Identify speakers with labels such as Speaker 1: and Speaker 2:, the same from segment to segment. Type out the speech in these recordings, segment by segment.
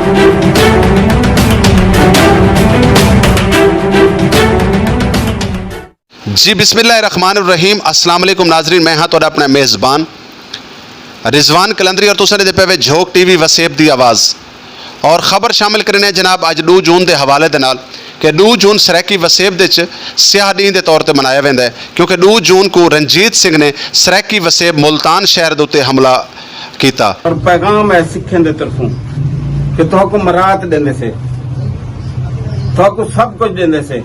Speaker 1: جی बिस्मिल्लाहिर्रहमानिर्रहीम अस्सलाम वालेकुम नाजरीन, मैं हाँ तुहाडा अपना मेज़बान रिजवान कलंदरी और तुसां दे पे वे झोक टीवी वसेब दी आवाज़ और ख़बर शामिल करने जनाब अज 2 जून के हवाले दे नाल कि 2 जून सराकी वसेब दे स्याह दिन के तौर पर मनाया वैंदा है, क्योंकि 2 जून को रणजीत सिंह ने सराकी वसेब मुल्तान शहर के उत्ते हमला किया।
Speaker 2: और पैगाम है सिखों की तरफों कि तुहाको मराहत देंदे से, तुहाको सब कुछ देंदे से,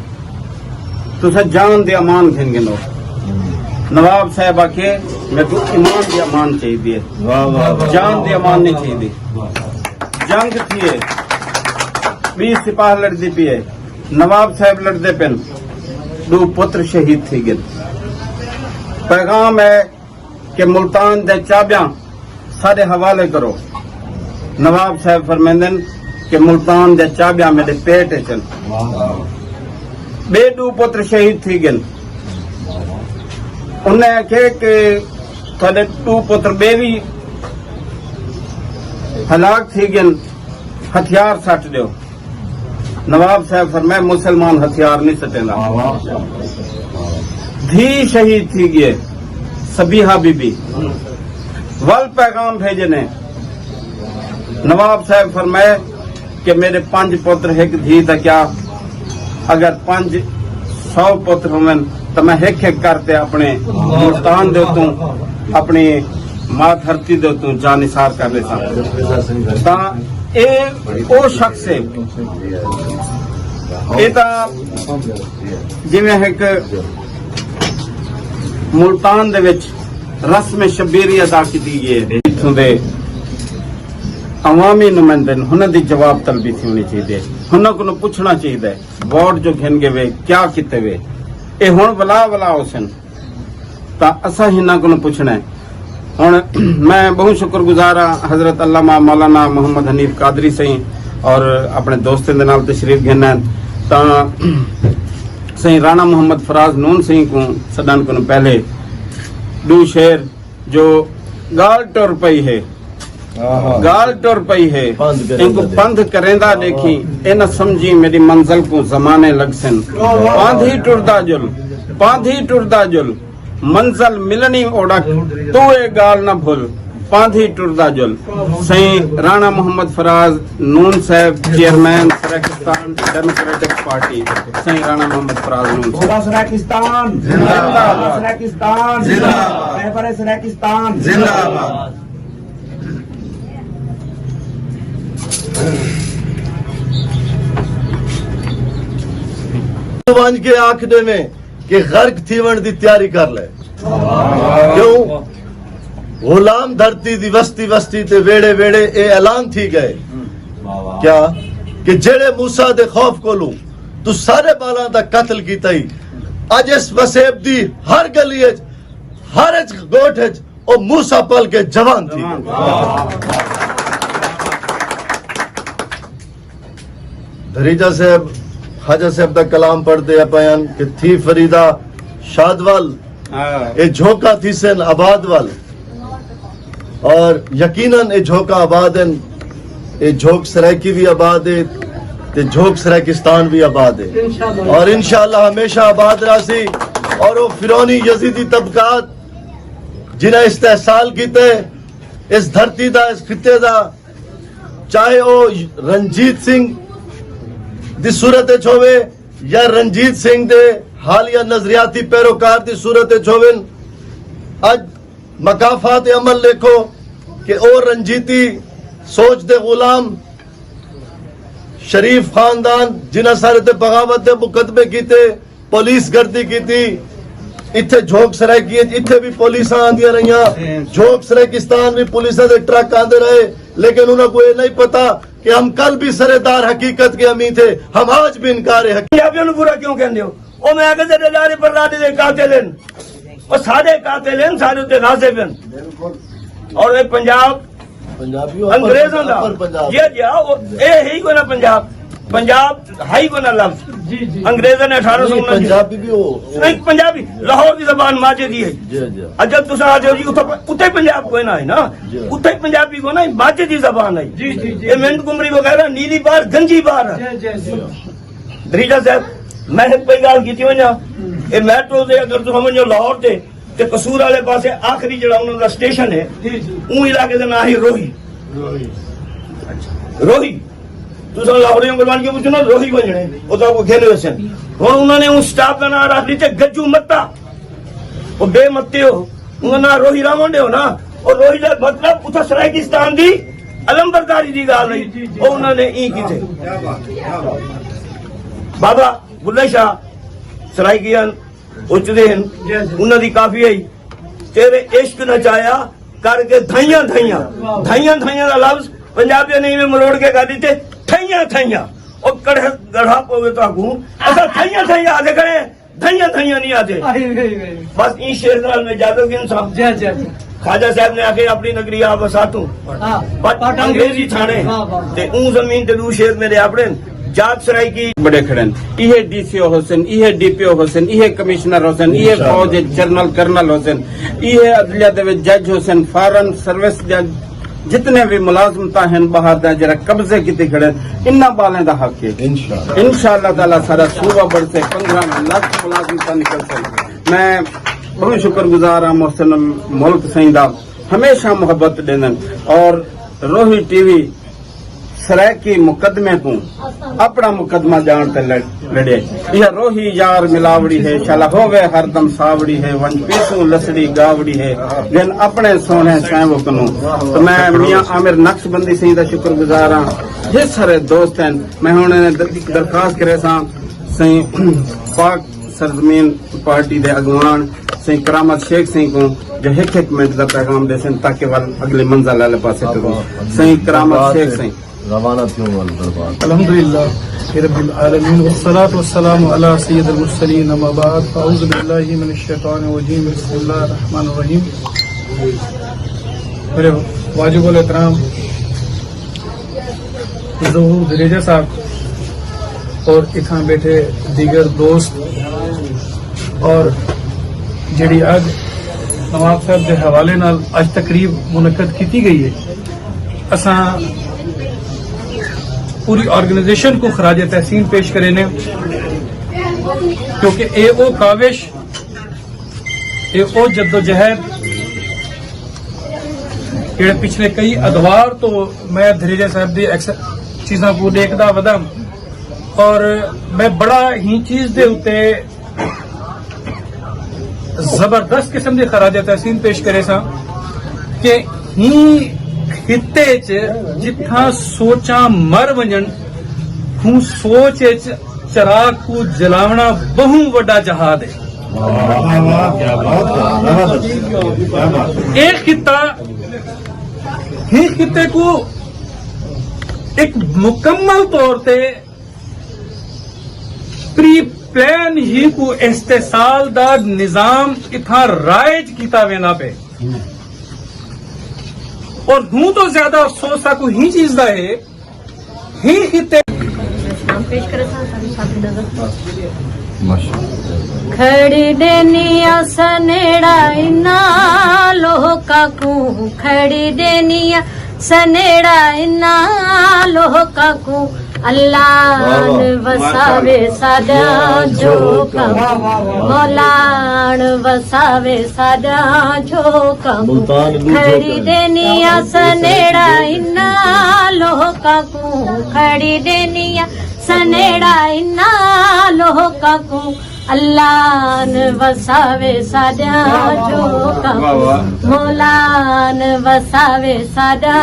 Speaker 2: तुसा जान दे अमान घिन गिनो। नवाब साहब आके मैं तू ईमान दे अमान चाहिए, जान दे अमान नहीं चाहिए। जंग थी 20 सिपाह लड़ती पी है, नवाब साहब लड़ते पेन, 2 पुत्र शहीद थी गए। पैगाम है कि मुल्तान दे चाबियां सारे हवाले करो। नवाब साहब फरमांदन कि मुल्तान दे चाबियां मेरे पेट चन। बे 2 पुत्र शहीद थी गए। उन्हें आखे कि थोड़े 2 पुत्र बे भी हलाक थी गए, हथियार सट दो। नवाब साहब फरमाए मुसलमान हथियार नहीं सटेंदा। धी शहीद थी गए सबीहा बीबी, वल पैगाम भेजे ने। नवाब साहब फरमाए कि मेरे 5 पुत्र एक धी था, क्या अगर 500 पुत्र होवन तो मैं एक एक करते अपने मुल्तान दे तू अपनी मां धरती दे तू जानिसार कर ले सा। ओ शख्स है जिवें एक मुल्तान दे विच रस्म शबीरी अदा की गई। इत्थों दे अवामी नुमाइंदे हुनर दी जवाब तलबी थी होनी चाहिए, हुनर को पूछना चाहिए वोट जो घिन गए वे क्या किते वे, ये हुण वला वला हुसन ता असा हिना को पूछना है। हुण मैं बहुत शुक्रगुजार हाँ हजरत अल्लामा मौलाना मोहम्मद हनीफ कादरी सही और अपने दोस्तों के नाल तशरीफ घिना ता सही राणा मोहम्मद फराज नून सिंह को सदन को पहले 2 शेर जो गाल टुर पई है, गाल टुर पई है, इनको पंध करेंदा देखी इन समझी मेरी मंजिल को जमाने लग सन। पांधी टुरदा जुल मंजिल मिलनी ओढ़क, तू ए गाल न भूल पांधी टुरदा जुल। सही राणा मोहम्मद फराज नून साहब चेयरमैन सराकिस्तान डेमोक्रेटिक पार्टी, सही राणा मोहम्मद फराज नून
Speaker 3: सराकिस्तान जिंदाबाद, सराकिस्तान जिंदाबाद, रहबर सराकिस्तान जिंदाबाद।
Speaker 4: के आखने में कि गर्क थीवण दी तैयारी कर ले, क्यों गुलाम धरती दी वस्ती वस्ती ते वेड़े वेड़े ए ऐलान थी गए क्या कि जेड़े मूसा दे खौफ कोलू तू सारे बालां दा कत्ल कीता ही। अज इस वसेब दी हर गली हर गोठ ओ मूसा पल के जवान थी। धरीजा साहब ख्वाजा साहब का कलाम पढ़ते बयान कि थी फरीदा शादवाल ए झोंका थी सन आबाद वाल, और यकीनन ए झोंका आबाद है, ए झोंक सराकी भी आबाद है ते झोंक सराकिस्तान भी आबाद है और इंशाअल्लाह हमेशा आबाद रासी। और वो फिरौनी यजीदी तबकात जिन्हें इस्तेहसाल कीते इस धरती दा इस खिते दा, चाहे वो रणजीत सिंह दी सूरत होवे या रणजीत सिंह दे हालिया नजरियाती पैरोकार दी सूरत होवे, अज मकाफात अमल देखो कि ओ रंजीती सोच दे गुलाम शरीफ खानदान जिन्हें सारे ते बगावत दे मुकदमे कीते, पुलिस गर्दी कीती, इत्थे झोंक सराकी इत्थे भी पुलिस आंदियां रही, झोंक सराकिस्तान भी पुलिस दे ट्रक आंदे रहे, लेकिन उन्हें को ये नहीं पता कि हम कल भी सरेदार हकीकत के अमी थे, हम आज भी इनकार है।
Speaker 3: बुरा क्यों कहते हो? ओ मैं आगे से पर लादे कातिल और सारे कातिल सारे उत्ते गाजिब और ये पंजाब अंग्रेजों का ये जाओ ए ही को ना पंजाब पंजाब हाई बना लफ्ज अंग्रेजों ने 1819
Speaker 4: पंजाबी भी हो
Speaker 3: नहीं पंजाबी लाहौर की जबान माजे दी है
Speaker 4: जी जी
Speaker 3: और जब तुम आते हो जी उत्ते पंजाब को ना है ना उत्ते पंजाबी को ना माजे की जबान है ये मिंट कुमरी वगैरह नीली बार गंजी बार है दरीजा साहब मैं एक कोई गाल की वजा ये मेट्रो से अगर तुम समझो लाहौर से ते कसूर वाले पासे आखिरी जड़ा उन्होंने स्टेशन है उन इलाके का नाम है रोही रोही तुम लाहौरियों को मान के पूछो ना रोही बजने वो तो आपको घेरे वैसे और उन्होंने उस स्टाफ का नाम रख लीजिए गज्जू मत्ता वो बेमत्ते हो उनका नाम रोही रामंडे हो ना और रोही का मतलब उठा सरायकिस्तान दी अलंबरदारी दी गाल नहीं और उन्होंने ई की थे बाबा बुल्ले शाह सरायकियान उचदेन उन्होंने काफी आई तेरे इश्क नचाया करके धाइया धाइया धाइया धाइया का लफ्ज पंजाबी नहीं में मरोड़ के गा दी थैया थैया और कड़े गढ़ा पोवे तो आगू ऐसा थैया थैया आते खड़े धैया धैया नहीं आते बस इन शेर नाल में जादो के इंसान ख्वाजा साहब ने आके अपनी नगरी आप बसातू बट अंग्रेजी थाने ते ऊं जमीन ते दू शेर मेरे अपने जात सराय की
Speaker 2: बड़े खड़े इहे डीसीओ हुसैन इहे डीपीओ हुसैन इहे कमिश्नर हुसैन इहे फौज जनरल कर्नल हुसैन इहे अदलिया दे जज हुसैन फॉरेन सर्विस जज जितने भी मुलाजमता हैं बाहर दा जरा कब्जे की खड़े इन्ना बालें दा हक है इंशाअल्लाह ताला सारा सूबा बढ़ से 15 लाख मुलाजमता निकल से मैं बहुत शुक्रगुजार हाँ मोहसिन मुल्क सही दा हमेशा मोहब्बत देन और रोही टीवी सरायकी मुकदमे को अपना मुकदमा जान ते लड़े यह रोही यार मिलावड़ी है शाला हो गए हरदम सावड़ी है वन पीसू लसड़ी गावड़ी है लेकिन अपने सोने साहब कनु तो मैं मियां आमिर नक्शबंदी सही दा शुक्रगुजार हाँ जिस सारे दोस्त हैं मैं हुण दरखास्त करे सा सही पाक सरजमीन पार्टी दे अगवान सही करामत शेख सिंह को जो एक मिनट का पैगाम दे सन ताकि वल अगले मंजिल वाले पासे करूं सही करामत शेख सिंह
Speaker 4: रवाना क्यों दरबार
Speaker 5: अल्हम्दुलिल्लाह रब्बिल आलमीन वस्सलातु वस्सलामु अला सय्यिदिल मुरसलीन अम्मा बाद अऊज़ु बिल्लाहि मिनश शैतानिर रजीम बिस्मिल्लाहिर रहमानिर रहीम मेरे वाजिबुल एहतराम ज़हूर दरेजा साहब और इत्थां बैठे दीगर दोस्त और जिहड़ी अज नवाब साहब के हवाले नाल अज तकरीब मुनक्कद की गई है असां पूरी ऑर्गेनाइजेशन को खराज तहसीन पेश करे ने क्योंकि ए ओ काविश ए ओ जद्दोजहद जेड़े पिछले कई अदवार तो मैं धरीजा साहब दी चीज़ां को देखदा वदम और मैं बड़ा ही चीज दे उत्ते जबरदस्त किस्म की खराज तहसीन पेश करे सा कि ही खिते च जिथा सोचा मर वजन हूं सोच चराग को जलावना बहु वड्डा जहाद है एक खिता ही खिते को एक मुकम्मल तौर पे प्री प्लान ही को इस्तेसाल दा निजाम इथा राइज किता वेना पे और हूं तो ज्यादा अफसोस को ही चीज दा है ही खिते
Speaker 6: पेश करे खड़ी देनिया सनेड़ा इना लोका को खड़ी देनिया सनेड़ा इना लोका को अल्लाह वसावे सादा जो कम मौलान वसावे सादा जो कम खड़ी देनिया सनेड़ा इना लोका को खड़ी देनिया सनेड़ा इना लोका को अल्लाह वसावे सादा जो कम मौलान वसावे सादा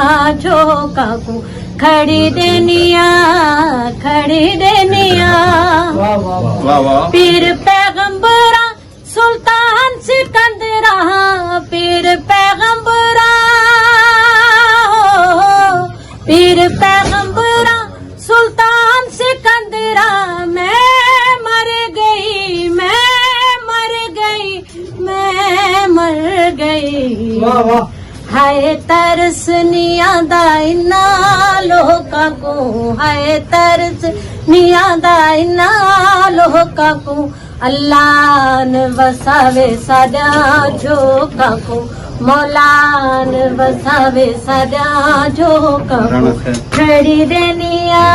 Speaker 6: जो कम खड़ी देनिया पीर पैगंबरा सुल्तान सिकंदरा पीर पैगंबरा सुल्तान सिकंदरा मैं मर गई हाय तरस निया दा इन्ना लोका को हाय तरस मियां दा इन्ना लोका को अल्लाह ने वसावे साडा झोका को मौला ने वसावे साडा झोका को खड़ी देनिया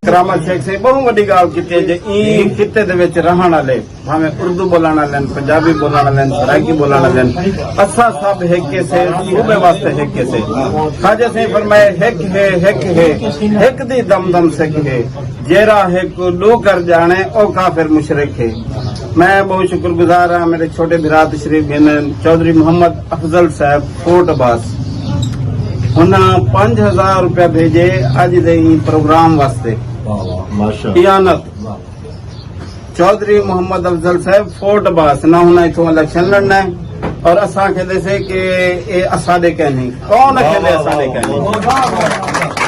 Speaker 2: करामत शेख से बहुत वड्डी गाल की जे ई खिते दे विच रहण वाले भाਵੇਂ उर्दू बोलण वाले पंजाबी बोलण वाले सराइकी बोलण वाले असा सब हिक से सूबे वास्ते हिक से खाजा से फरमाए हिक है हिक दी दम दम सिख है जेरा हिक लो कर जाने ओ काफिर मुशरिक है। मैं बहुत शुक्रगुजार हाँ मेरे छोटे भरा तशरीफ गिन चौधरी मोहम्मद अफजल साहब कोट अब्बास उन्हें 5000 रुपया भेजे अज दे प्रोग्राम वास्ते इयानत चौधरी मोहम्मद अफजल साहब फोर्ट अब्बास ना उन्हें इथों इलेक्शन लड़ना है और असा कहते से कि ये असाडे कहनी कौन कहते असाडे कहनी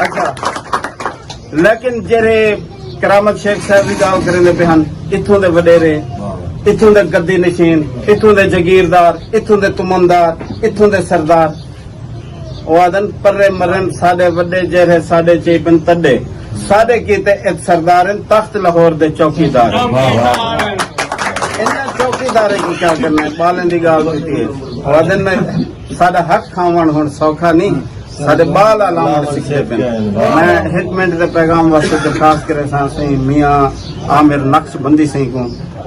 Speaker 2: अच्छा लेकिन जेरे करामत शेख साहब की गल करेंदे पे हन इथों दे वडेरे इथों दे गद्दी नशीन इथों दे जगीरदार इथों दे तुमनदार इथों दे सरदार वादन पर्रे मरन साडे वड्डे जेरे साडे चेपन तड्डे साडे कीते एक सरदार तख्त लाहौर दे चौकीदार इन्हें चौकीदार की क्या करना है बालन दी गाल होती है वादन में साडा हक खावन हुण सौखा नहीं साडे बाल अलाम सिखे पे मैं एक मिनट दे पैगाम वास्ते दरखास्त करे सा सही मियां आमिर नक्शबंदी सही को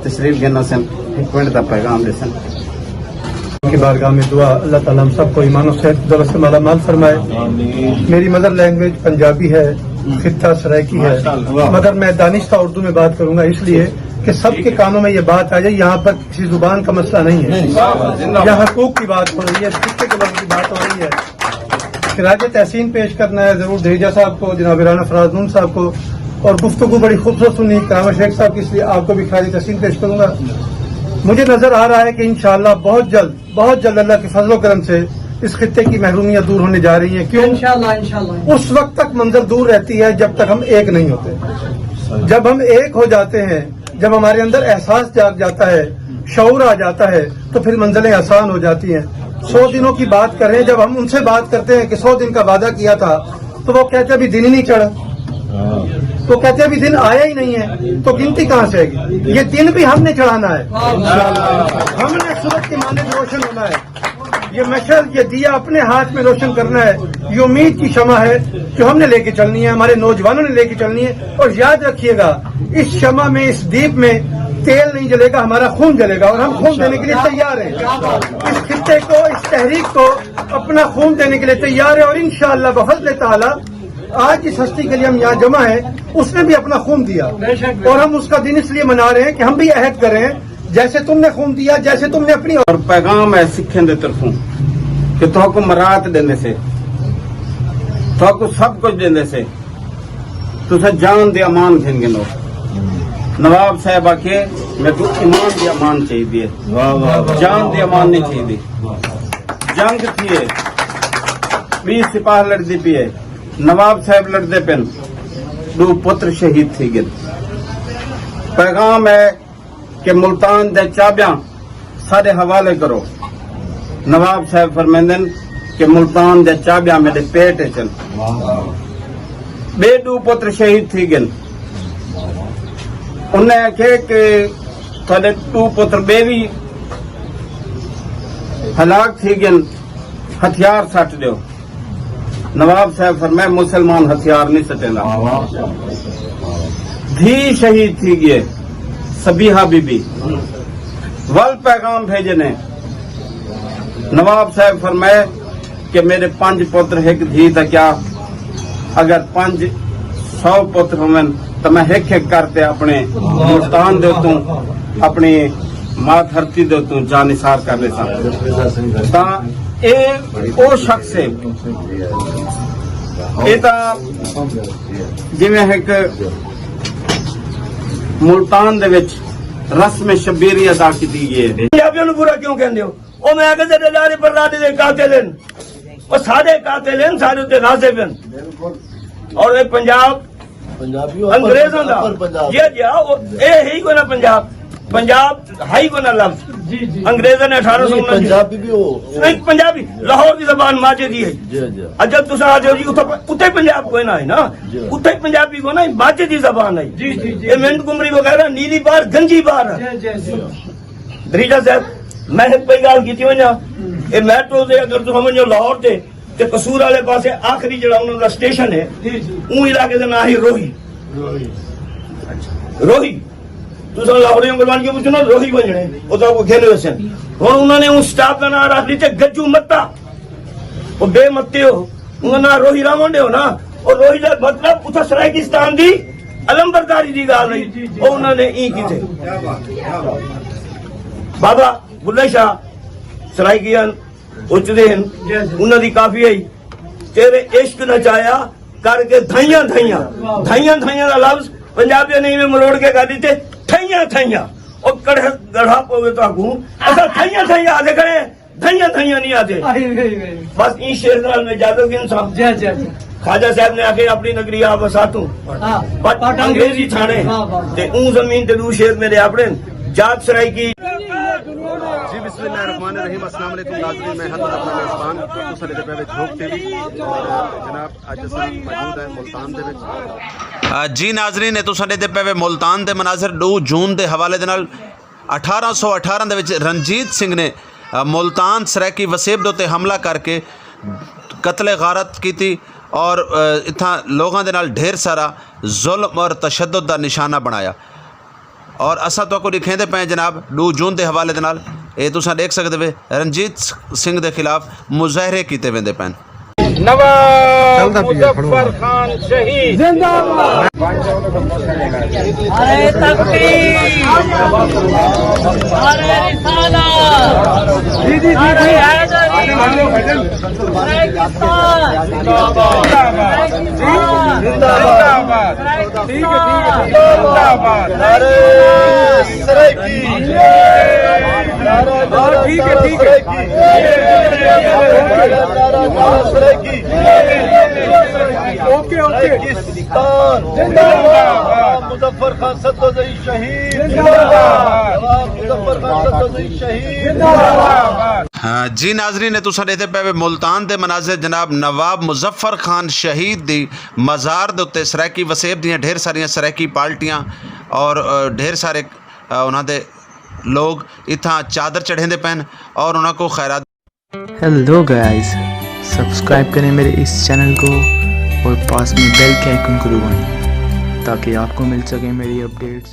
Speaker 2: तशरीफ गिना सन एक मिनट दा पैगाम देसन
Speaker 7: की बारगाह में दुआ अल्लाह ताला हम सबको ईमान और सेहत दौलत से माला माल फरमाए। मेरी मदर लैंग्वेज पंजाबी है, खित्ता सराइकी है, मगर मैं दानिश्ता उर्दू में बात करूंगा इसलिए कि सबके कानों में ये बात आ जाए। यहाँ पर किसी जुबान का मसला नहीं है, यहाँ हकूक की बात हो रही है, खित्ते के लफ्ज़ की बात हो रही है। खिराज तहसीन पेश करना है जरूर धरीजा साहब को, जनाब राना फराज नून साहब को, और गुफ्तगू बड़ी खूबसूरत सुनी करामत शेख साहब की, इसलिए आपको भी खिराज तहसीन पेश करूंगा। मुझे नजर आ रहा है कि इंशाअल्लाह बहुत जल्द अल्लाह के फजलो करम से इस खित्ते की महरूमियां दूर होने जा रही हैं। क्यों? इंशाअल्लाह उस वक्त तक मंजिल दूर रहती है जब तक हम एक नहीं होते। जब हम एक हो जाते हैं, जब हमारे अंदर एहसास जाग जाता है, शऊर आ जाता है, तो फिर मंजिलें आसान हो जाती हैं। 100 दिनों की बात करें, जब हम उनसे बात करते हैं कि 100 दिन का वादा किया था, तो वो कहते अभी दिन ही नहीं चढ़ा, तो कहते अभी दिन आया ही नहीं है, तो गिनती कहाँ से आएगी? ये दिन भी हमने चढ़ाना है, हमने सूरज के माने रोशन होना है, ये मशल ये दिया अपने हाथ में रोशन करना है। ये उम्मीद की शमा है जो हमने लेके चलनी है, हमारे नौजवानों ने लेके चलनी है। और याद रखिएगा, इस शमा में, इस दीप में तेल नहीं जलेगा, हमारा खून जलेगा, और हम खून देने के लिए तैयार हैं। इस खित्ते को, इस तहरीक को अपना खून देने के लिए तैयार है। और इंशाअल्लाह बफज़ल ताला आज जिस हस्ती के लिए हम यहाँ जमा है, उसने भी अपना खून दिया, और हम उसका दिन इसलिए मना रहे हैं कि हम भी अहद करें, जैसे तुमने खून दिया, जैसे तुमने अपनी।
Speaker 2: और पैगाम है सिखें दे तरफों कि तुहाको मराहत देने से, तुहाको सब कुछ देने से तुसा जान दे अमान घिन गिनो। नवाब साहब आखे मैं तू ईमान दे अमान चाहिए, जान दे अमान नहीं चाहिए। जंग थी 20 सिपाह लड़ती पी है, नवाब साहब लड़ते पिन, 2 पुत्र शहीद थी गए। पैगाम है कि मुल्तान दे चाबियां सारे हवाले करो। नवाब साहब फरमेंदन कि मुल्तान दे चाबियां मेरे पेट चन। 2 पुत्र शहीद थी गए। उन्हें आखे कि थोड़े 2 पुत्र भी हलाक थी गए, हथियार सट दो। नवाब साहब फरमाए मुसलमान हथियार नहीं सटेंदा। धी शहीद थी गए सबीहा बीबी, वल पैगाम भेजने। नवाब साहब फरमाए कि मेरे 5 पुत्र एक धी था, क्या अगर 500 पुत्र होवन तो मैं एक करते अपने मुल्तान दे तू अपनी मां धरती दे तू जान निसार कर ले सा। ओ शख्स है जिवें एक मुल्तान दे विच रस्म शबीरी अदा की गई है।
Speaker 3: पंजाबियों ਨੂੰ बुरा क्यों कहंदे हो? ओ मैं कहंदे ते लारे पर लाडे दे कातिल हैं, ओ साडे कातिल हैं, साडे ते गाजिब हैं। और ये पंजाब अंग्रेजों दा ये जा ए ही कोई ना पंजाब पंजाब हाई को ना लफ्ज अंग्रेजों ने 1819
Speaker 4: पंजाबी भी हो
Speaker 3: नहीं पंजाबी लाहौर की जबान माजेदी है
Speaker 4: जी जी
Speaker 3: अजब तुसा आ जाओ जी उत्ते पंजाब को ना है ना उत्ते पंजाबी को ना माजेदी जबान है ये मिंट कुमरी वगैरह नीली बार गंजी बार है दरीजा साहब मैं एक पई गाल कीती वना ये मेट्रो से अगर तुम समझो लाहौर से ते कसूर वाले पासे आखिरी जड़ा उन्हों का स्टेशन है ऊ इलाके का नाम है रोही रोही तुसा लाहौरियों को के पूछो ना रोही बजने वो तो आपको खेले वैसे और उन्होंने उस स्टाफ का नाम रख दी गज्जू मत्ता वो बेमत्ते हो उनका नाम रोही रामंडे हो ना और रोही का मतलब उथा सरायकिस्तान दी अलंबरदारी दी गाल रही और उन्होंने ई की थे बाबा बुल्ले शाह सरायकियन उचदे हैं उन्हों दी काफी आई तेरे इश्क नचाया करके धाइयां धाइयां धाइयां धाइयां का लफ्ज पंजाबी नहीं में मरोड़ के कर दी थैया थैया और कड़े गढ़ा पवे तो आगू ऐसा थैया थैया आते खड़े धैया धैया नहीं आते बस इन शेर नाल में जादू के इंसान ख्वाजा साहब ने आके अपनी नगरी आ बसातू बट अंग्रेजी थाने ते ऊ जमीन ते दू शेर मेरे अपने जात सराय की
Speaker 1: जी बिस्मिल्लाहिर्रहमानिर्रहीम अस्सलाम वालेकुम नाज़रीन मैं हज़रत अपना मेज़बान तुसां दे पे झोक टीवी जनाब अज असां मौजूद है मुल्तान दे विच जी नाज़रीन तुसां दे पे मुल्तान दे मनाज़र 2 जून दे हवाले दे नाल 1818 दे विच रणजीत सिंह ने मुल्तान सरायकी वसेब दे उत्ते हमला करके कत्ल गारत कीती और इत्थां लोगां दे नाल ढेर सारा जुल्म और तशद्दुद दा निशाना बनाया और असा तो दिखेंदे पे जनाब 2 जून के हवाले नाल ये तुसां देख सकते वे रणजीत सिंह के खिलाफ मुजाहरे किए वेंदे पैन
Speaker 2: नवाब मुजफ्फर खान शहीद जिंदाबाद
Speaker 8: अरे तकबीर अरे रिसालत अरे हैदरी अरे किसान
Speaker 2: जिंदाबाद
Speaker 8: ठीक है
Speaker 2: जिंदाबाद
Speaker 4: अरे सरायकी
Speaker 2: ठीक है
Speaker 4: सरायकी
Speaker 2: ओके ओके
Speaker 4: पाकिस्तान
Speaker 2: जिंदाबाद
Speaker 4: मुजफ्फर खान सद्दोज़ई शहीद
Speaker 2: जिंदाबाद
Speaker 4: मुजफ्फर खान सद्दोज़ई शहीद
Speaker 2: जिंदाबाद
Speaker 1: हाँ जी नाजरीन तुसां देते पे मुल्तान के मनाजिर जनाब नवाब मुजफ्फर खान शहीद दी मज़ार दे उत्ते सरायकी वसेब दियां ढेर सारियां सरायकी पार्टियां और ढेर सारे उन्होंने लोग इत्थां चादर चढ़ेंदे पैन और उन्होंने को खैरात।
Speaker 9: हेलो गाइस सब्सक्राइब करें मेरे इस चैनल को और पास में बेल के आइकन को दबाएं ताकि आपको मिल सके मेरी अपडेट्स।